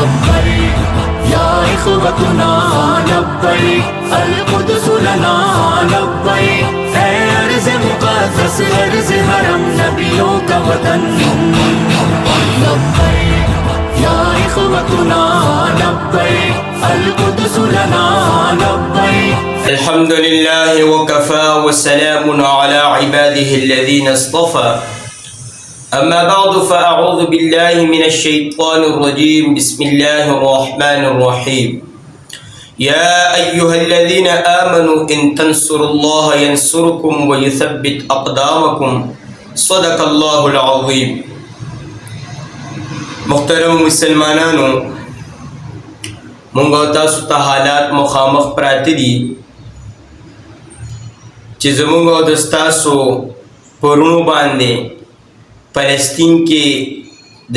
لبيك يا إخوتنا لبيك القدس لنا لبيك اے ارض مقدس ارض حرم نبیوں کا وطن لبيك يا إخوتنا لبيك القدس لنا لبيك. الحمد لله وكفى وسلام على عباده الذين اصطفى. أما بعد فأعوذ بالله من الشيطان الرجيم. بسم الله الرحمن الرحيم. يا أيها الذين آمنوا إن تنصروا الله ينصركم ويثبت أقدامكم. صدق الله العظيم. محترم مسلمانانو، مونږ تاسو ته حالات مخامخ پراته دي چې زمونږ او د ستاسو پرونو باندې فلسطین کې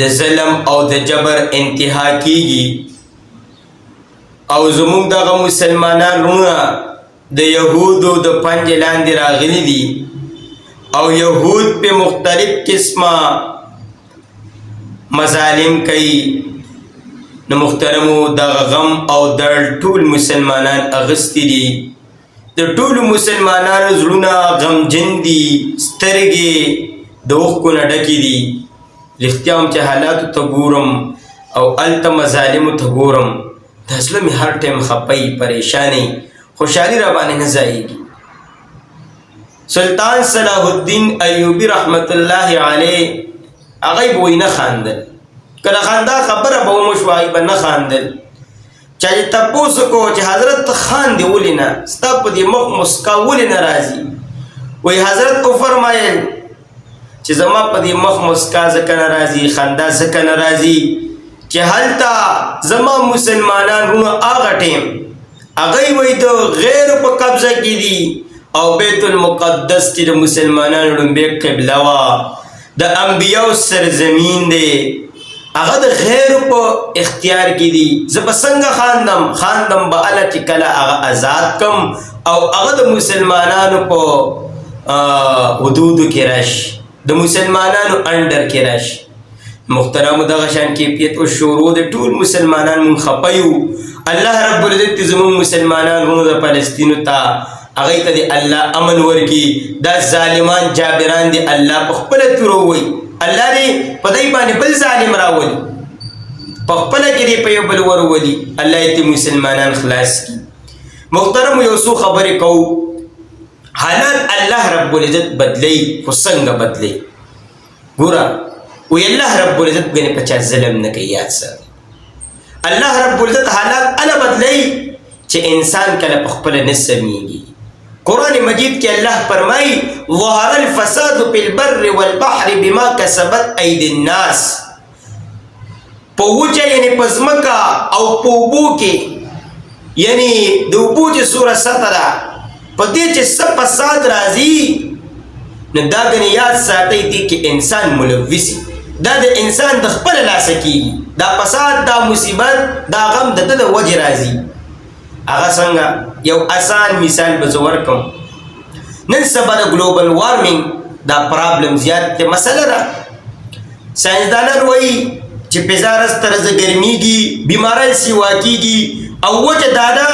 د ظلم او د جبر انتها کیږي او زمونږ دغه مسلمانان رونه د یهودو د پنجې لاندې راغلي دي او یهود په مختلف قسمه مظالم کوي. نو محترمو دغه غم او درد ټول مسلمانان اغستی دي، د ټولو مسلمانانو زړونه غمجن دي، سترګې د اوښکو نه ډکې دي. رښتیا هم چې حالاتو ته ګورم او هلته مظالمو ته ګورم دا زړه مې هر ټایم خپه وي، پریشانې خوشحالي را باندې نه ځایږي. سلطان صلاح الدین ایوبي رحمت الله علیه هغه به وایي نه خاندل، کله خندا خبره به ومشوه هغې به نه خاندل. چا چې تپوس وکړو چې حضرت ته خاندې ولې نه، ستا په دې مخ مسکا ولې نه راځي؟ وایي حضرت وفرمایل چې زما په دې مخ مسکا ځکه نه راځي، خندا ځکه نه راځي چې هلته زما مسلمانان رونو هغه ټیم هغوی وایي د غیرو په قبضه کې دي او بیت المقدس چې د مسلمانانو لومبۍ قبله وه، د انبیاو سرزمین دی، هغه د غیرو په اختیار کې دي. زه به څنګه خاندم به هله چې کله هغه آزاد کم او هغه د مسلمانانو په حدودو کې راشي، د مسلمانانو انډر کې راشي. محترمو دغه شان کیفیت او شروع د ټول مسلمانان مونږ خفه یو. الله رب العزت زموږ مسلمانان رونو د فلسطینو ته هغوی ته د الله امن ورکړي. دا ظالمان جابران دي الله په خپله توره ووایي، الله دې په دی باندې بل ظالم راولي، په خپله کې دې په یو بل ورولي، الله یې مسلمانان خلاص کړي. محترمو یو څو خبرې کوو. حالات الله رب العزت بدلی، خو څنګه بدلی؟ ګوره وی الله رب العزت ګنې په چا ظلم نه کوي. یاد ساتئ الله رب العزت حالات اله بدلی چې انسان کله په خپله نه سمیږي. قرآن مجید کې الله فرمایي ظهر الفساد فی البر والبحر بما کسبت ایدی الناس. په وچه یعنې په ځمکه او په اوبو کې، یعنې د اوبو چې سوره سطح ده په دې چې څه فساد راځي نو دا ګنې یاد ساتئ دې کې انسان ملوثي، دا د انسان د خپله لاسه کېږي. دا فساد دا مصیبت دا غم د ده د وجې راځي. هغه څنګه؟ یو آسان مثال به زه ورکړم. نن سبا د ګلوبل وارمنګ دا پرابلم زیات دی، مسله ده. ساینسدانان وایي چې پېزاره سترزه ګرمیږي، بیمارۍ سیوا کېږي او وجه دا ده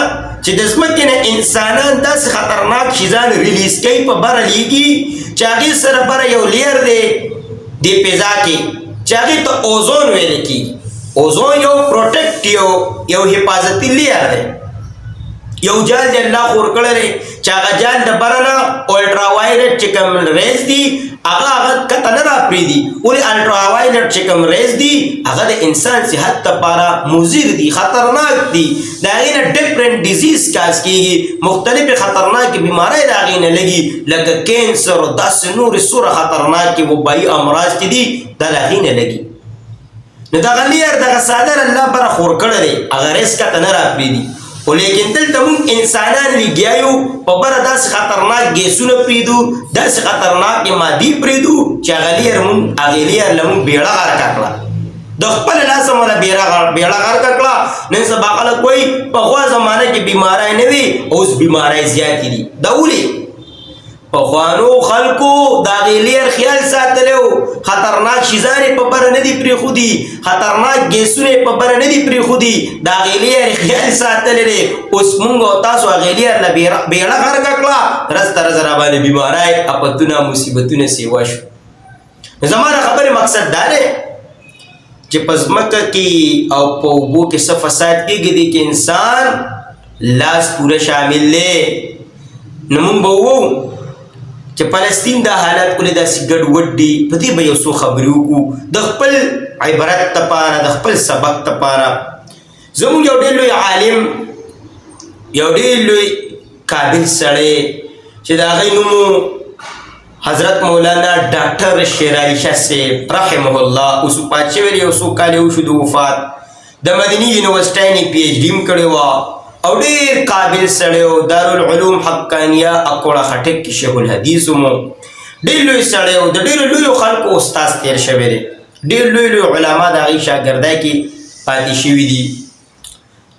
چې د ځمکې نه انسانان داسې خطرناک شیزان ریلیز کوي په بره لیږي چې هغې سره بره یو لیر دی دې فضا کې چې هغې ته اوزون ویل کېږي. اوزون یو پروټیکټ یو حفاظتي لیر دی، یو جال دی الله خور کړی دی چې هغه جال د بره نه الټرا وایلټ چې کوم ریز دي هغه کته نه راپرېږدي. ولې الټرا وایلټ چې کوم ریز دي هغه د انسان صحت لپاره مضر دي، خطرناک دي، د هغې نه ډفرنټ ډیزیز کاز کېږي، مختلفې خطرناکې بیمارۍ د هغې نه لګي لکه کینسر او داسې نورې څومره خطرناکې وبایي امراض چې دي دا د هغې نه لګي. نو دغه لیر دغه څادر الله بره خور کړی دی، هغه ریز کته نه راپرېږدي. خو لیکن دلته مونږ انسانان لګیا یو په بره داسې خطرناک ګیسونه پرېږدو، داسې خطرناکې مادې پرېږدو چې هغې لیر له مونږ بیړه غرقه کړه، د خپله لاسه مو له بیړه غرقه کړه. نن سبا خلک وایي پخوا زمانه کې بیماری نه وي، اوس بیماری زیاتې دي. دا ولې؟ پخوانو خلقو دا غیلیر خیال ساتلو خطرناک شیزانی پا بر ندی پری خودی خطرناک گیسونی پا بر ندی پری خودی دا غیلیر خیال ساتلو اس منگو تاسو غیلیر بیڑا غرق اکلا رست رابانی بیمارائی اپتونا مصیبتون سیواشو زمانہ خبر مقصد دارے چې پزمکه کې او په اوبو کې څه فساد کېږي دی کې انسان لاس پوره شامل دی نو مونږ به ووایو چې فلسطین دا حالات ولې داسې ګډوډ دي په دې به یو څو خبرې وکړو د خپل عبرت دپاره د خپل سبق دپاره زموږ یو ډېر لوی عالم یو ډېر لوی قابل سړی چې د هغې نوم حضرت مولانا ډاکټر شیر علي شاه صاحب رحمه الله اوس پات شوی یو څو کاله وشو د وفات د مدني یونیورسټۍ نه پی ایچ ډي هم کړې وه او ډېر قابل سړی و دارالعلوم حقانیه اکوړه خټک کې شیخ الحدیث مو ډېر لوی سړی و د ډېرو لویو خلکو استاذ تېر شوی دی ډېر لوی لوی علما د هغې شاګردۍ کې پاتې شوي دي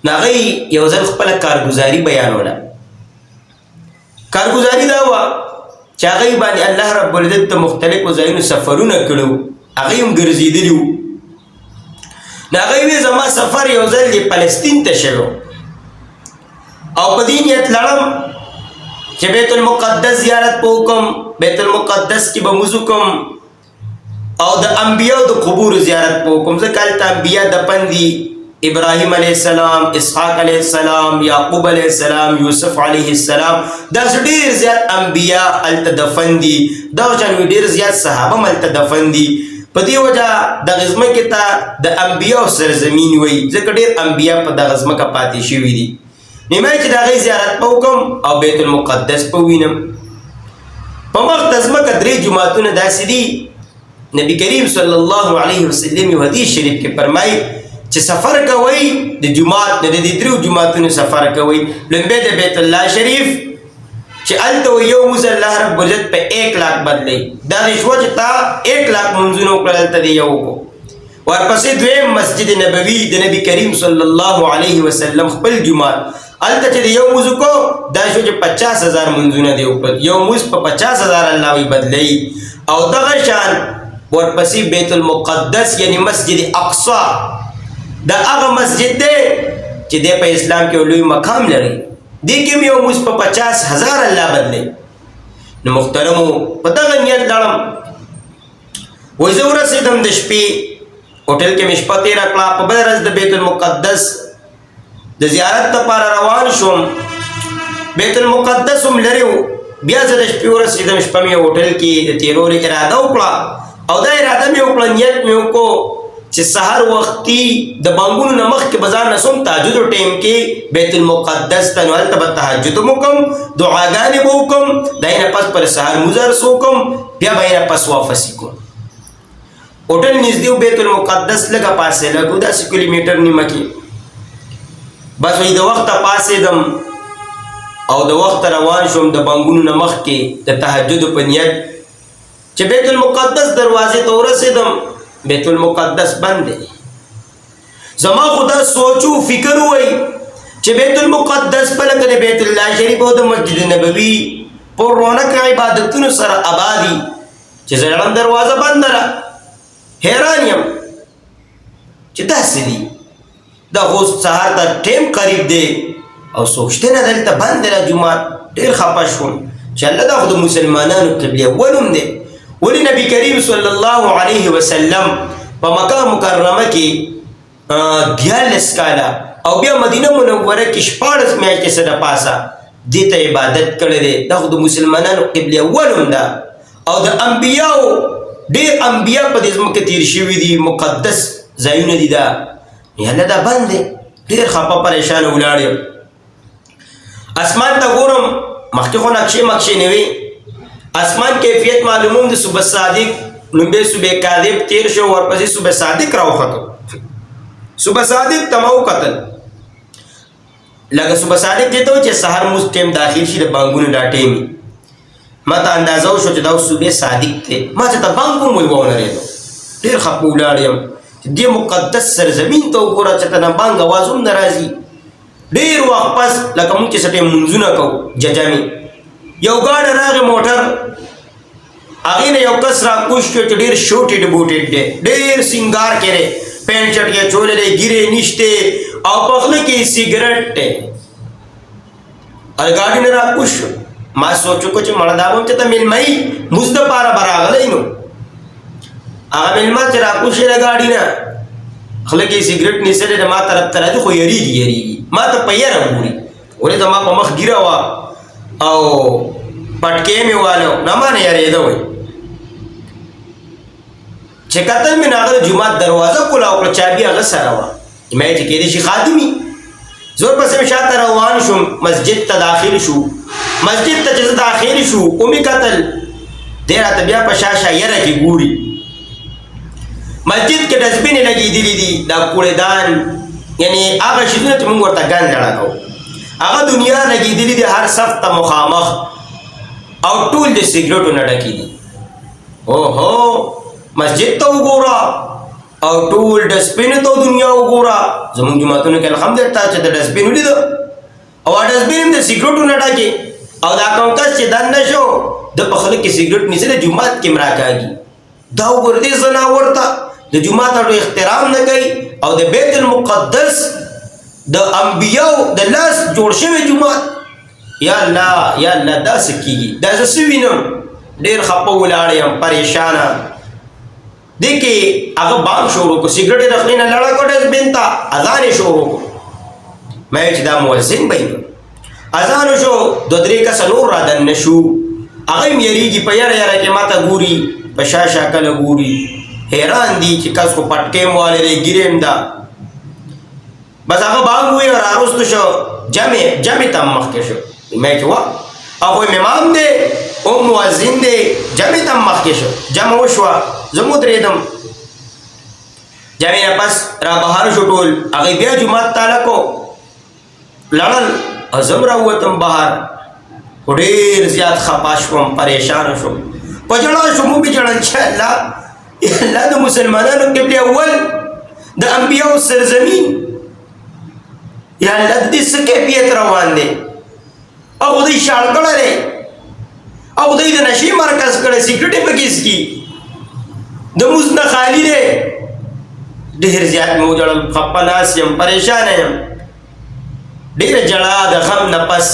نو هغې یو ځل خپله کارګزاري بیانوله کارګزاري دا وه چې هغې باندې الله رب العزت د مختلفو ځایونو سفرونه کړي وو هغې هم ګرځېدلي وو نو هغې وی زما سفر یو ځل د فلسطین ته شوی او په دې نیت لړم چې بیت المقدس زیارت به وکړم بیت المقدس کې به مونځ وکړم او د انبیاو د قبورو زیارت به وکړم ځکه هلته انبیا دفن دي ابراهیم علیه السلام اسحاق علیه السلام یعقوب علیه السلام یوسف علیه السلام داسې ډېر زیات انبیا هلته دفن دي دغه شان ډېر زیات صحابه هم هلته دفن دي په دې وجه دغې ځمکې ته د انبیاو سرزمین وایي ځکه ډېر انبیا په دغه ځمکه پاتې شوي دي نیمه چې د هغې زیارت به وکړم او بیت المقدس به ووینم په مخ د ځمکه 3 جوماتونه داسې دي نبی کریم صلی الله علیه وسلم یو حدیث شریف کې فرمایي چې سفر کوئ د جماعت د دې 3 جماعتونو سفر کوئ لومبی د بیت الله شریف چې هلته یو مونځ الله رب العزت په 1 لاک بدلی دغې شوه چې تا 1 لاک مونځونه وکړل هلته د یو وکړو ورپسې دویم مسجد نبوي د نبی کریم صلی الله علیه وسلم خپل جماعت هلته چې د یو مونځ وکړو دا شو چې 50,000 مونځونه دی وکړل یو مونځ په 50,000 الله وی بدلی او دغه شان ورپسې بیت المقدس یعنی مسجد اقصی دا هغه مسجد دی چې دی په اسلام کې لوی مقام لري دې کې مې یو مونځ په 50,000 الله بدلی نو محترمو په دغه نیت لاړم وایي زه ورسېدم د شپې هوټل کې مې شپه تېره کړه په بله ورځ د بیت المقدس د زیارت دپاره روان شوم بیت المقدس هم لرې و بیا زه د شپې ورسېدم شپه مې هوټل کې د تېرولو اراده وکړه او دا اراده مې وکړه نیت مې وکړو چې سحر وختي د بانګونو نه مخکې به ځان رسوم تهجدو ټایم کې بیت المقدس ته نو هلته به تهجد هم وکړم دعاګانې به وکړم د هغې نه پس پر سحر مونځ رس وکړم بیا به یې نه پس واپسې کړم هوټل نږدې و بیت المقدس لږه فاصله کو 10 کیلومیټر نیمه کې بس وایي د وخته پاڅېدم او د وخته روان شوم د بانګونو نه مخکې د تهجدو په نیت چې بیت المقدس دروازې ته ورسېدم بیت المقدس بند دی زما خدا سوچو فکر وای چې بیت المقدس په لکه د بیت الله شریف او د مسجد نبوي په رونق عبادتونو سره آبادي چې زړم دروازه بند را حیران یم چې داسې دي دا خو سهار ته ټیم قریب دی او سوچته نه دلته بند را جومات ډېر خفه شوم چې الله دا خو د مسلمانانو قبله اولم دی ولی نبی کریم صلی الله علیه وسلم په مکه مکرمه کې 42 کاله او بیا مدینه منوره کې 14 میاشتې څه د پاسه دې ته عبادت کړی دی دا خو د مسلمانانو قبله اولم ده او د انبیاو ډېر انبیا په دې ځمکه تېر شوي دي مقدس ځایونه دي دا یاله دا بند دی ډېر خفه پریشانه ولاړ یم اسمان ته ګورم مخکې خو نقشې نه وي اسمان کیفیت معلوموم د صبح صادق لومبی صبح کاذب تیر شو ورپسې صبح صادق راوخته صبح صادق ته مو قتل لکه صبح صادق دی ته چې سحر مونځ ټیم داخل شي د بانګونو دا ټیم ما ته اندازه وشو چې دا صبح صادق دی ما چې ته بانګ هم ونه رېدو ډېر خفه ولاړ یم چې دې مقدس سرزمین ته وګوره چې ته نه بانګ اواز هم نه راځي ډېر وخت پس لکه مونږ چې څه ټیم مونځونه کوو ججمې یو ګاډی راغی موټر، هغې نه یو کس را کوز شو چې ډېر شوټېډ بوټېډ دی، ډېر سینګار کې دی، پینټ شرټ یې اچولی دی، ګیرې نشته او په خوله کې یې سګرټ دی. ګاډي نه را کوز شو. ما سوچ وکړو چې مړه دا به هم چې ته مېلمه یې مونځ دپاره به راغلی نو. هغه مېلمه چې را کوز شي د ګاډي نه، خوله کې یې سګرټ نیسلی دی، ما طرف ته راځي خو یریږي ما ته په یره ګوري. ولې زما په مخ ګیره وه او پټکې مې واله، نه ما نه یارېده وایي. چې کتل مې نو هغه د جومات دروازه کولاو کړه، چابي هغه سره وه. ما یې چې کېدای شي خادمي. زور پسې مې شاته روان شوم، مسجد ته داخل شو. مسجد ته چې زه داخل شو ومې کتل، دی راته بیا په شا یره کې ګوري. مسجد کې ډسبینې لګېدلي دي، دا کوړېدان یعنې هغه شیزونه چې مونږ ورته ګند ډړه کوو، هغه دنیا لګېدلي دي هر صف ته مخامخ او ټول د سګرټو نه ډکې دي. اوهو مسجد ته وګوره او ټول ډسبین ته دنیا وګوره. زموږ جوماتونو کې الحمدلله چې د ډسبین ولیده او ډسبین هم د سګرټو نه ډکې او دا کوم کس چې دننه شو د په خوله کې سګرټ نیسلی جومات کې مراکاږي. دا وګوره دې ځناور ته د جومات اړو احترام نه کوي او د بیت المقدس د انبیاو د لاس جوړ شوی جومات. یا الله یا الله دا څه کېږي؟ دا زه څه وینم؟ ډېر خفه ولاړ یم، پریشانه. دې کې هغه بانګ شروع کړو، سګرټ یې د خولې نه لړه کړه ډسبین ته، اذان یې شروع کړو. ما ویل چې دا مؤذن به وي. اذان وشو، دوه درې کسه نور را دننه شو، هغه هم یریږي، په یره یره کې ما ته ګوري، په شا کله ګوري، حیران دي چې کس خو پټکې هم والی دی، ګیرې هم ده. بس هغه بانګ ووایي او راوروسته شو، جمع ته هم مخکې شو. ما چې وه هغه امام دی او مؤذن دی، جمع ته هم مخکې شو. جمع وشوه، زه مو درېدم. جمع نه پس را بهر شو ټول، هغې بیا جومات تاله کو لړل او زه هم راووتم بهر. خو ډېر زیات خفه شوم، پریشانه شوم، په ژړا شوم. ومې ژړل چې الله د مسلمانانو قبله اول د انبیاو سرزمین، یا الله د دې څه کیفیت روان دی؟ او دوی شاړ کړی دی او دوی د نشې مرکز کړی، سګرټ یې پکې څکي، د مونځ نه خالي دی. ډېر زیات مې وژړل، خفه ناست یم، پریشانه یم. ډېره ژړا د غم نه پس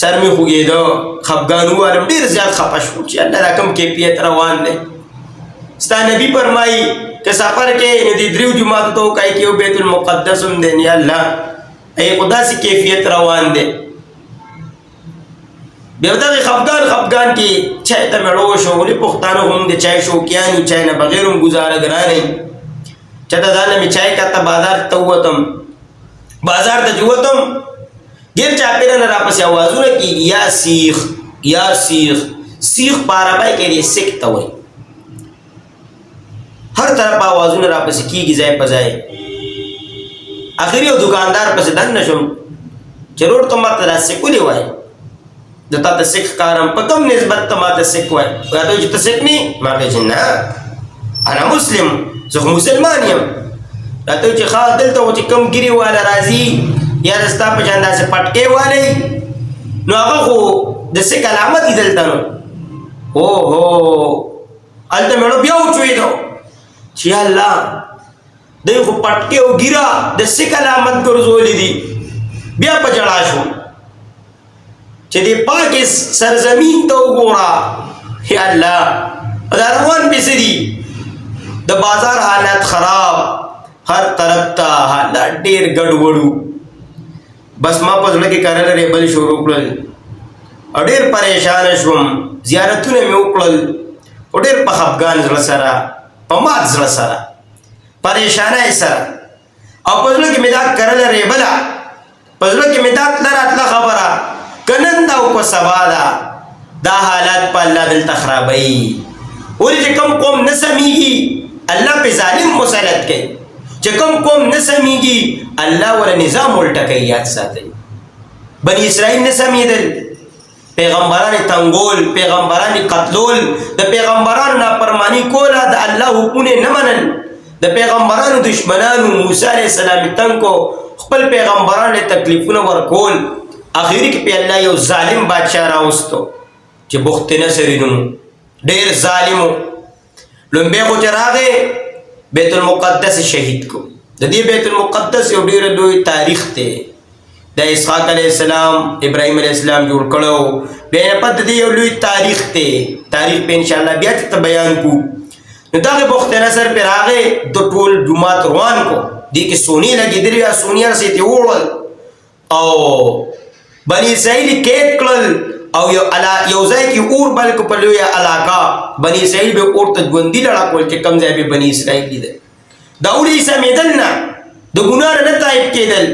سر مې خوږېده، خفګان ووالم، ډېر زیات خفه شوم چې الله دا کوم کیفیت روان دی. ستا نبي فرمایي که سفر کې نو دې دریو جوماتو ته وکایي کې یو بیت المقدس هم دی. یا الله ای خو داسې کیفیت روان دی. بیا دغې خفګان کې چای ته مې ړو شو. ولې پښتانه هم د چای شوقیان یو، چای نه بغیر هم ګزاره ګران یم. چېرته دا نه مې چای کاته بازار ته ووتم، بازار ته چې ووتم ډېر چاپېره نه راپسې اوازونه کېږي، یا سیخ یا سیخ. سیخ په عربی کې دی سیک ته وایي. هر طرف اوازونه راپسې کېږي ځای په ځای. اخر یو دکاندار پسې دننه شوم چې روډ ته ماته دا سیک ولې وایي؟ د تا ته سیک ښکارم، په کوم نسبت ته ما ته سیک وایي؟ راته وایي چې ته سیک نه یې؟ ما ورته چې نه انا مسلم، زه خو مسلمان یم. راته وایي چې ښه دلته خو چې کوم ګیرې والا راځي یا د ستا په شان داسې پټکې والی نو هغه خو د سیک علامت دي دلته. نو اوهو هلته مې بیا وچوېدو چې یا الله دوی خو پټکې او ګیره د سیک علامت ګرځولي دي. بیا په ژړا شوم چې دې پاکې سرزمین ته وګوره. یا الله دا روان پسې دي، د بازار حالات خراب، هر طرف ته حالات ډېر ګډوډ. بس ما په زړه کې کرل ریبل شروع کړل او ډېر پریشانه شوم. زیارتونه مې وکړل خو ډېر په خفګان زړه سره، په مات زړه سره، پریشانۍ سره. او په زړه کې مې دا کرل ریبله، په زړه کې مې دا تله راتله خبره که نن ده او که سبا ده دا حالات په الله دلته خرابوي. ولې چې کوم قوم نه سمیږي الله پې ظالم مسلط کوي، چې کوم قوم نه سمیږي الله ولا نظام الټه کوي. یاد ساتئ بني اسرائیل نه سمیدل، پیغمبران تنګول، پیغمبران قتلول، د پیغمبرانو نافرمانی کوله، د الله حکمونه نه منل، د پیغمبرانو دشمنانو موسی علیه السلام تنګ کو، خپل پیغمبرانو تکلیفونه ورکول. اخیری کې په الله یو ظالم بادشاہ راوستو چې بخت نصر نوم ډېر ظالمو لومبه خو چراغه بیت المقدس شهید کو د دې بیت المقدس یو ډېر لوی تاریخ ته د اسحاق علیه السلام ابراهیم علیه السلام جوړ کړو بیا په دې یو لوی تاریخ ته تاریخ په ان شاء الله بیا ته بیان کو نو دا بخت نصر پر راغه د ټول جمعات روان کو دې کې سونی لګې دریا سونیا سي ته وړل او بني اسرائیل کې کړل او یو ځای کې اور بلک په لوی علاقه بني اسرائیل به اور ته ژوندۍ لړا کول چې کم ځای به بني اسرائیل دي دا اولي سمیدلنا د ګناه نه تایب کېدل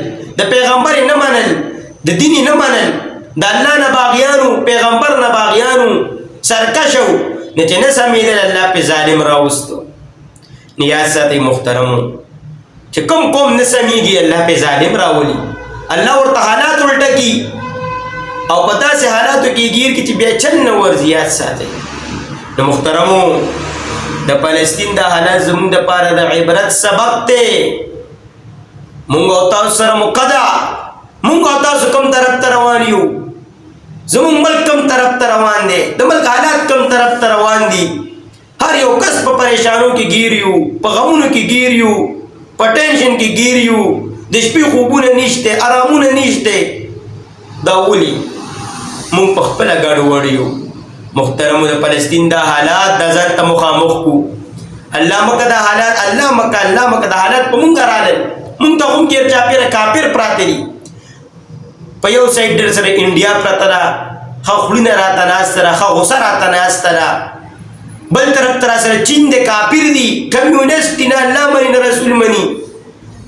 د پیغمبر نه منل د دین نه منل د الله نه باغیانو پیغمبر نه باغیانو سرکشو نه چې نه سمیدل الله په ظالم راوستو نیاز ساتي محترمو چې کوم قوم نه سمیږي الله په ظالم راولي الله ورته حالات الټه کی او پتا سه حالاتو کې گیر کې چې بیا چل نه ورزيات ساتي نو محترمو د فلسطین د حالات زموږ د پاره د عبرت سبق ته مونږ او تاسو سره مقدا مونږ او تاسو کوم طرف ته روان یو زموږ ملک کوم طرف ته روان دي د ملک حالات کوم طرف ته روان دي هر یو کس په پریشانو کې گیر یو په غمونو کې گیر یو په ټینشن کې گیر یو د شپې خوبونه نشته آرامونه نشته دا ولي مونږ په خپل ګاډو وړیو محترمو د فلسطین د حالات د ځان ته مخامخ کو الله مکه د حالات الله مکه د حالات په مونږ رااله مونږ ته هم کې چاپیره کافر پراته دي په یو سایډ در سره انډیا پراته ده خو خلینه راته ناست ده خو غوسه راته ناست ده بل طرف تر سره چین د کافر دي کمیونست نه الله مني رسول مني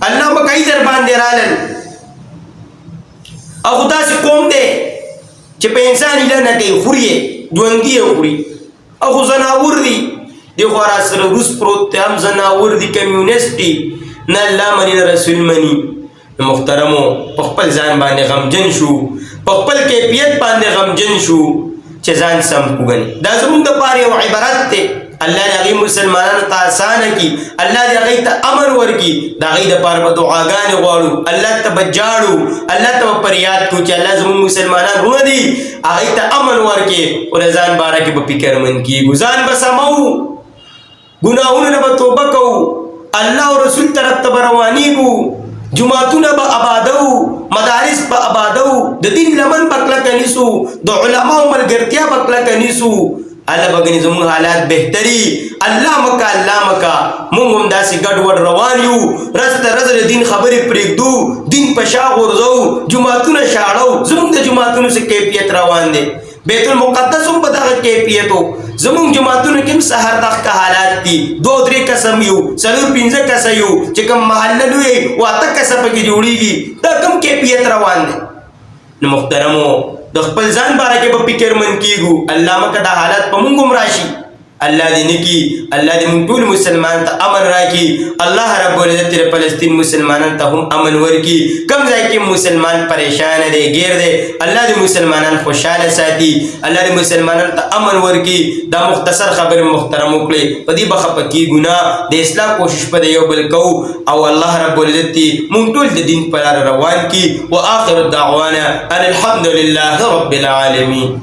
الله مکه یې در باندې رالل او خدا سي قوم دي چې په انسان نه نه کوي خوري ژوندۍ خوري او خو زناور دي دی خو را سره روس پروت هم زناور دي کمیونست دي نه الله مني رسول مني محترمو په خپل ځان باندې غمجن شو په خپل کیفیت باندې غمجن شو چې ځان سم وګڼي دا زموږ د پاره یو عبرت ته الله دې هغه مسلمانانو ته آسان کی الله دې هغه ته امر ورکي دا هغه د پاره په دعاګانې غواړو الله ته بجاړو الله ته فریاد کو چې الله زموږ مسلمانان هو دي هغه ته امر ورکي او ځان باره کې په فکر من کی ګزان بسمو ګناهونه به توبه کوو الله او رسول طرف ته روانيږو جمعتونه به آبادو مدارس به آبادو د دین لمن پکلا کنيسو د علماء ملګرتیا پکلا کنيسو الله بغني زموږ حالات بهتري الله مکا مونږ هم داسې ګډ وډ روان یو رز دین خبرې پرېږدو دین په شا غورځو جمعتونه شاړو زموږ د جمعتونو څخه کیفیت روان دي بیت المقدس هم په دغه کیفیتو زموږ جماعتونو کې سحر دغه حالات دي 2-3 قسم یو 4-5 قسم یو چې کوم محله لوي واته قسم کې جوړیږي دا کوم کیفیت روان دي نو محترمو د خپل ځان باره کې په فکر من کیږو الله مکه دا حالات په موږ راشي الله دې نکی الله دې موږ ټول مسلمان ته امن راکړي الله رب العزت د فلسطین مسلمانانو ته هم امن ورکړي کوم ځای کې مسلمان پریشان دي غیر دي الله دې مسلمانان خوشاله ساتي الله دې مسلمانانو ته امن ورکړي دا مختصر خبر محترم وکړي په دې بخښه پکې ګناه د اسلام کوشش په یو بل کو او الله رب العزت موږ ټول د دین په لار روان کړي واخر الدعوانا ان الحمد لله رب العالمين